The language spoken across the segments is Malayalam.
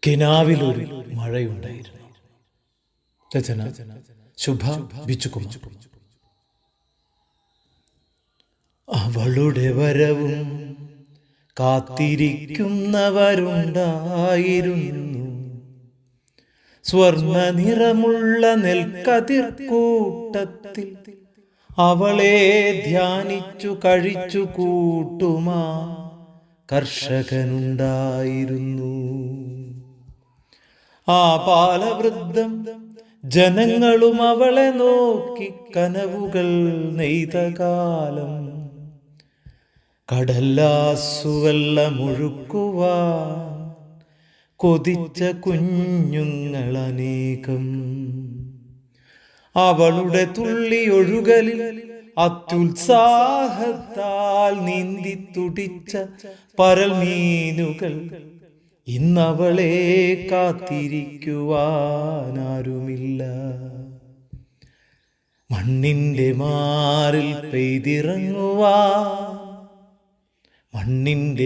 കിനാവിലൊരു മഴയുണ്ടായിരുന്നു. രചന ശുഭ ബിച്ചുകുമാർ. അവളുടെ വരവും കാത്തിരിക്കുന്നവരുണ്ടായിരുന്നു. സ്വർണ്ണ നിറമുള്ള നെൽക്കതിർ കൂട്ടത്തിൽ അവളെ ധ്യാനിച്ചു കഴിച്ചു കൂട്ടുമാ കർഷകനുണ്ടായിരുന്നു. ആ ബാലവൃദ്ധം ജനങ്ങളും അവളെ നോക്കി കനവുകൾ നെയ്ത കാലം. കടലാസുവെള്ളമൊഴുക്കുവാൻ കൊതിച്ച കുഞ്ഞുങ്ങളനേകം. അവളുടെ തുള്ളി ഒഴുകലിൽ അത്യുത്സാഹത്താൽ നീന്തി തുടിച്ച പരൽ മീനുകൾ ഇന്നവളെ കാത്തിരിക്കുവാനാരുമില്ല. മണ്ണിന്റെ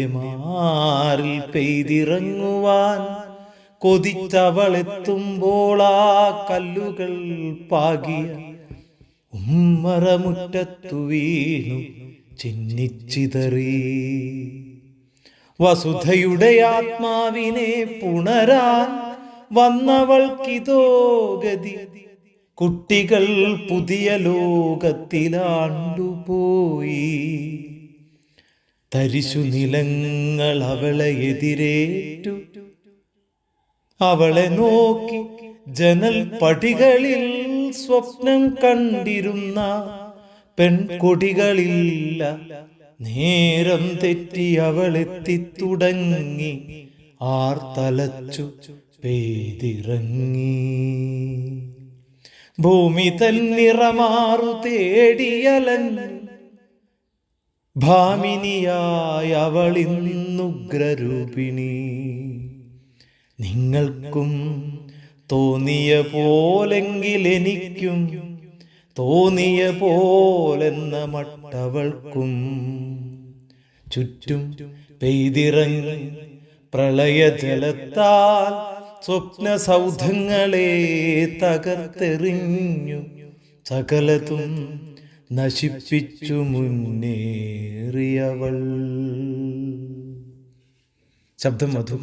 മാറിൽ പെയ്തിറങ്ങുവാൻ കൊതിച്ചവളെത്തുമ്പോൾ ആ കല്ലുകൾ പാകിയ ഉമ്മറമുറ്റത്തു വീണു ചിന്നിച്ചിതറി. വസുധയുടെ ആത്മാവിനെ പുണരാൻ വന്നവൾക്കിതോ ഗതി. കുട്ടികൾ പുതിയ ലോകത്തിലാണ്ടുപോയി. തരിശു നിലങ്ങൾ അവളെ എതിരേറ്റു. അവളെ നോക്കി ജനൽ പടികളിൽ സ്വപ്നം കണ്ടിരുന്ന പെൺകൊടികളില്ല. നേരം തെറ്റി അവളെത്തിത്തുടങ്ങി. ആർത്തലച്ചു പെയ്തിറങ്ങി. ഭൂമി തന്നിറമാറു തേടിയലഞ്ഞു ഭാമിനിയായ അവളിന്നുഗ്രരൂപിണി. നിങ്ങൾക്കും തോന്നിയ പോലെങ്കിൽ എനിക്കും തോന്നിയ പോലെന്ന മട്ടവൾക്കും. ചുറ്റും പെയ്തിറങ്ങി പ്രളയജലത്താൽ സ്വപ്ന സൗധങ്ങളെ തകർത്തെറിഞ്ഞു. സകലതും നശിപ്പിച്ചു മുന്നേറിയവൾ. ശബ്ദം മധു.